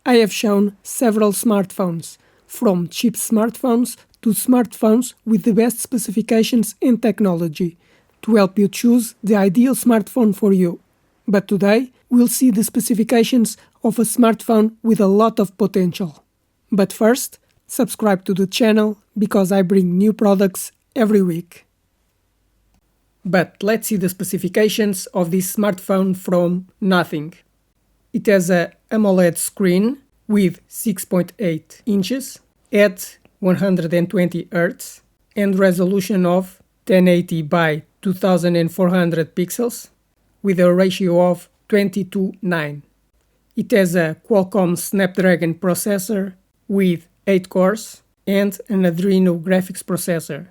I have shown several smartphones, from cheap smartphones to smartphones with the best specifications and technology, to help you choose the ideal smartphone for you. But today, we'll see the specifications of a smartphone with a lot of potential. But first, subscribe to the channel because I bring new products every week. But let's see the specifications of this smartphone from nothing. It has a AMOLED screen with 6.8 inches at 120 Hz and resolution of 1080 by 2400 pixels with a ratio of 20:9. It has a Qualcomm Snapdragon processor with 8 cores and an Adreno graphics processor.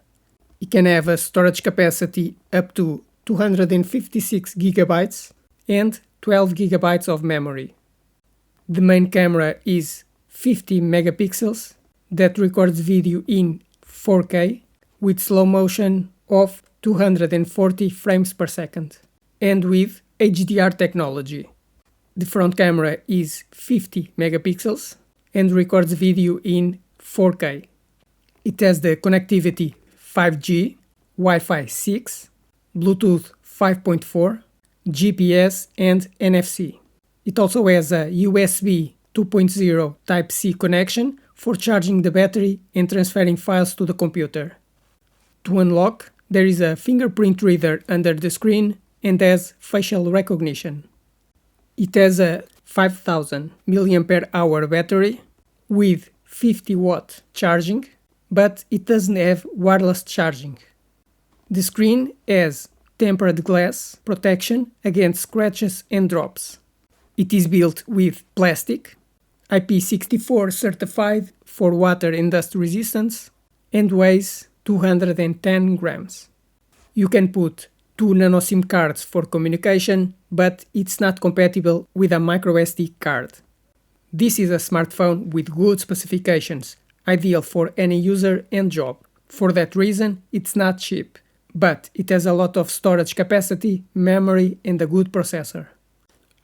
It can have a storage capacity up to 256 GB and 12 GB of memory. The main camera is 50 megapixels that records video in 4K with slow motion of 240 frames per second and with HDR technology. The front camera is 50 megapixels and records video in 4K. It has the connectivity 5G, Wi-Fi 6, Bluetooth 5.4, GPS and NFC. It also has a USB 2.0 Type-C connection for charging the battery and transferring files to the computer. To unlock, there is a fingerprint reader under the screen and has facial recognition. It has a 5000 mAh battery with 50 watt charging, but it doesn't have wireless charging. The screen has tempered glass protection against scratches and drops. It is built with plastic, IP64 certified for water and dust resistance, and weighs 210 grams. You can put 2 nano SIM cards for communication, but it's not compatible with a microSD card. This is a smartphone with good specifications, ideal for any user and job. For that reason, it's not cheap, but it has a lot of storage capacity, memory and a good processor.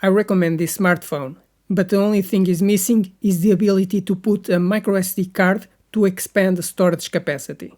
I recommend this smartphone, but the only thing is missing is the ability to put a microSD card to expand the storage capacity.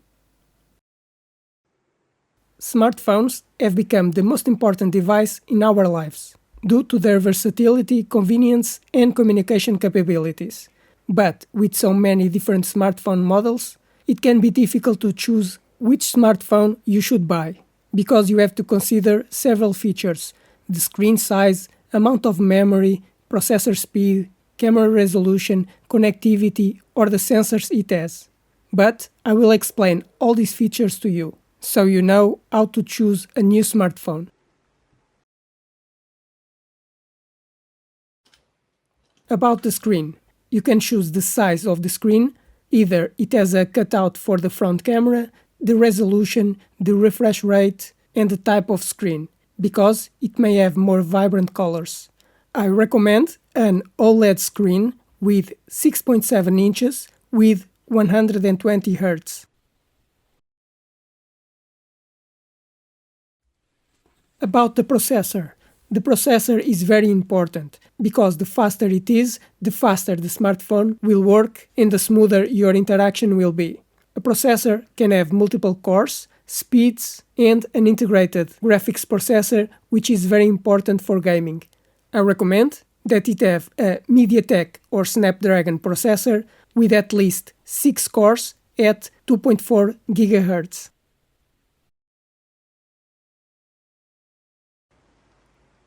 Smartphones have become the most important device in our lives, due to their versatility, convenience and communication capabilities. But with so many different smartphone models, it can be difficult to choose which smartphone you should buy, because you have to consider several features: the screen size, amount of memory, processor speed, camera resolution, connectivity, or the sensors it has. But I will explain all these features to you, so you know how to choose a new smartphone. About the screen, you can choose the size of the screen. Either it has a cutout for the front camera, the resolution, the refresh rate, and the type of screen, because it may have more vibrant colors. I recommend an OLED screen with 6.7 inches with 120 Hz. About the processor. The processor is very important, because the faster it is, the faster the smartphone will work and the smoother your interaction will be. A processor can have multiple cores, speeds, and an integrated graphics processor, which is very important for gaming. I recommend that it have a MediaTek or Snapdragon processor with at least 6 cores at 2.4 GHz.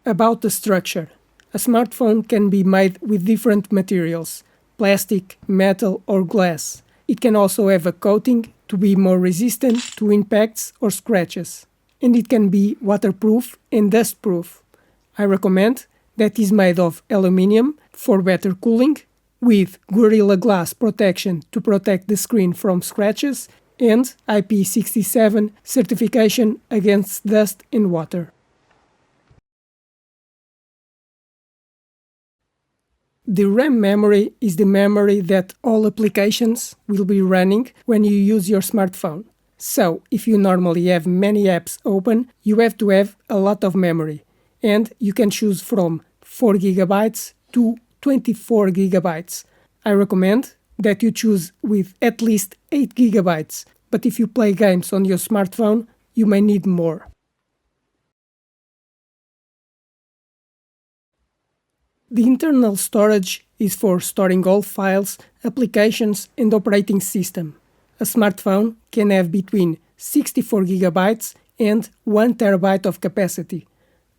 About the structure. A smartphone can be made with different materials: plastic, metal or glass. It can also have a coating to be more resistant to impacts or scratches. And it can be waterproof and dustproof. I recommend that is made of aluminium for better cooling, with Gorilla Glass protection to protect the screen from scratches, and IP67 certification against dust and water. The RAM memory is the memory that all applications will be running when you use your smartphone. So, if you normally have many apps open, you have to have a lot of memory, and you can choose from 4 GB to 24 gigabytes. I recommend that you choose with at least 8 gigabytes, but if you play games on your smartphone, you may need more. The internal storage is for storing all files, applications, and operating system. A smartphone can have between 64 gigabytes and 1 terabyte of capacity.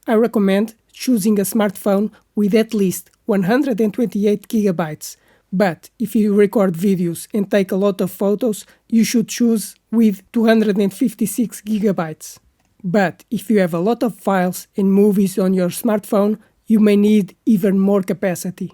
I recommend choosing a smartphone with at least 128 gigabytes, but if you record videos and take a lot of photos, you should choose with 256 gigabytes. But if you have a lot of files and movies on your smartphone, you may need even more capacity.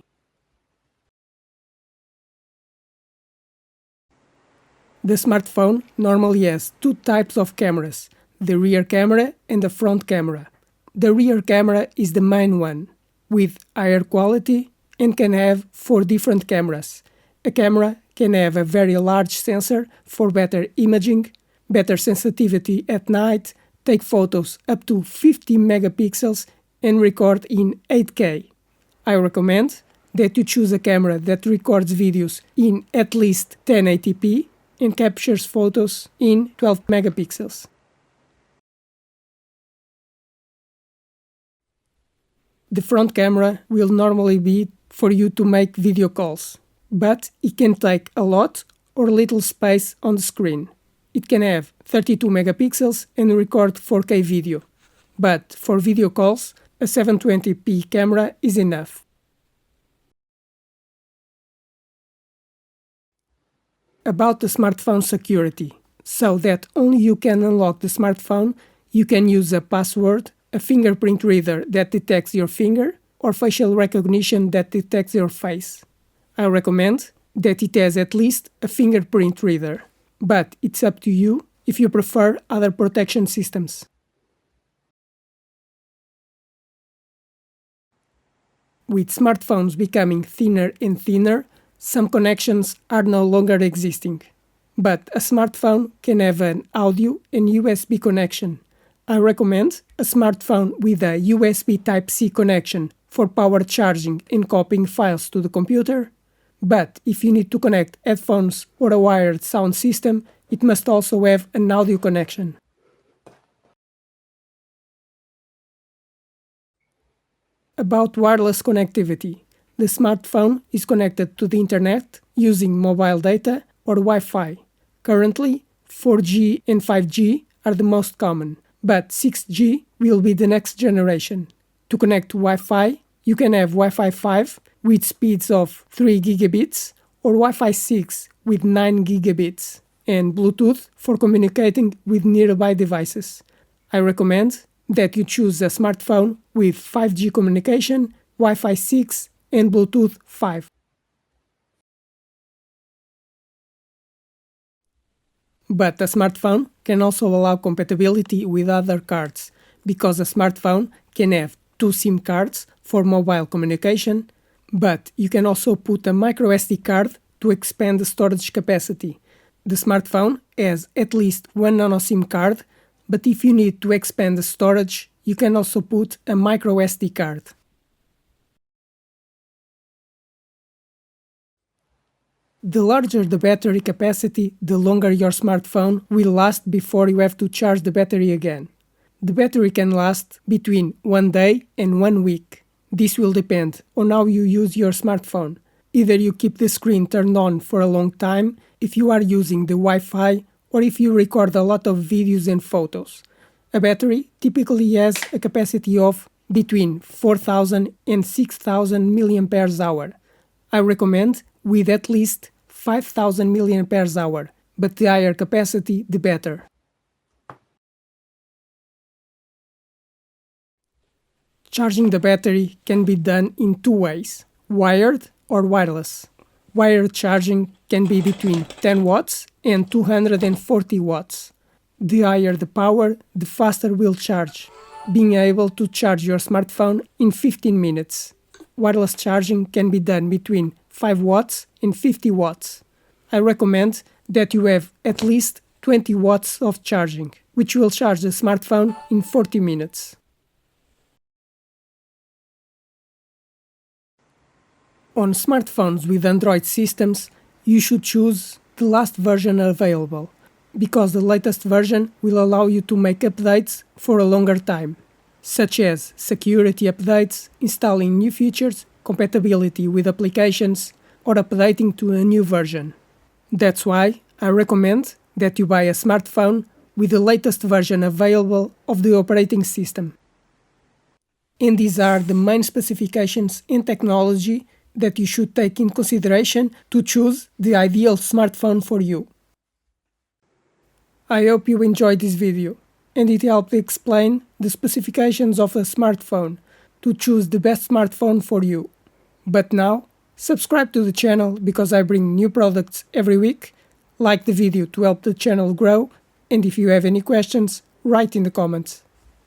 The smartphone normally has two types of cameras, the rear camera and the front camera. The rear camera is the main one, with higher quality and can have 4 different cameras. A camera can have a very large sensor for better imaging, better sensitivity at night, take photos up to 50 megapixels, and record in 8K. I recommend that you choose a camera that records videos in at least 1080p and captures photos in 12 megapixels. The front camera will normally be for you to make video calls, but it can take a lot or little space on the screen. It can have 32 megapixels and record 4K video, but for video calls, a 720p camera is enough. About the smartphone security, so that only you can unlock the smartphone, you can use a password, a fingerprint reader that detects your finger, or facial recognition that detects your face. I recommend that it has at least a fingerprint reader, but it's up to you if you prefer other protection systems. With smartphones becoming thinner and thinner, some connections are no longer existing. But a smartphone can have an audio and USB connection. I recommend a smartphone with a USB Type-C connection for power charging and copying files to the computer. But if you need to connect headphones or a wired sound system, it must also have an audio connection. About wireless connectivity, the smartphone is connected to the internet using mobile data or Wi-Fi. Currently, 4G and 5G are the most common, but 6G will be the next generation. To connect to Wi-Fi, you can have Wi-Fi 5 with speeds of 3 gigabits or Wi-Fi 6 with 9 gigabits, and Bluetooth for communicating with nearby devices. I recommend that you choose a smartphone with 5G communication, Wi-Fi 6, and Bluetooth 5. But a smartphone can also allow compatibility with other cards, because a smartphone can have 2 SIM cards for mobile communication, but you can also put a microSD card to expand the storage capacity. The smartphone has at least 1 nano SIM card, but if you need to expand the storage, you can also put a microSD card. The larger the battery capacity, the longer your smartphone will last before you have to charge the battery again. The battery can last between 1 day and 1 week. This will depend on how you use your smartphone. Either you keep the screen turned on for a long time if you are using the Wi-Fi, or if you record a lot of videos and photos. A battery typically has a capacity of between 4,000 and 6,000 mAh. I recommend with at least 5,000 mAh, but the higher capacity, the better. Charging the battery can be done in 2 ways, wired or wireless. Wired charging can be between 10 watts and 240 watts. The higher the power, the faster will charge, being able to charge your smartphone in 15 minutes. Wireless charging can be done between 5 watts and 50 watts. I recommend that you have at least 20 watts of charging, which will charge the smartphone in 40 minutes. On smartphones with Android systems, you should choose the last version available, because the latest version will allow you to make updates for a longer time, such as security updates, installing new features, compatibility with applications, or updating to a new version. That's why I recommend that you buy a smartphone with the latest version available of the operating system. And these are the main specifications in technology that you should take in consideration to choose the ideal smartphone for you. I hope you enjoyed this video and it helped explain the specifications of a smartphone to choose the best smartphone for you. But now, subscribe to the channel because I bring new products every week, like the video to help the channel grow, and if you have any questions, write in the comments.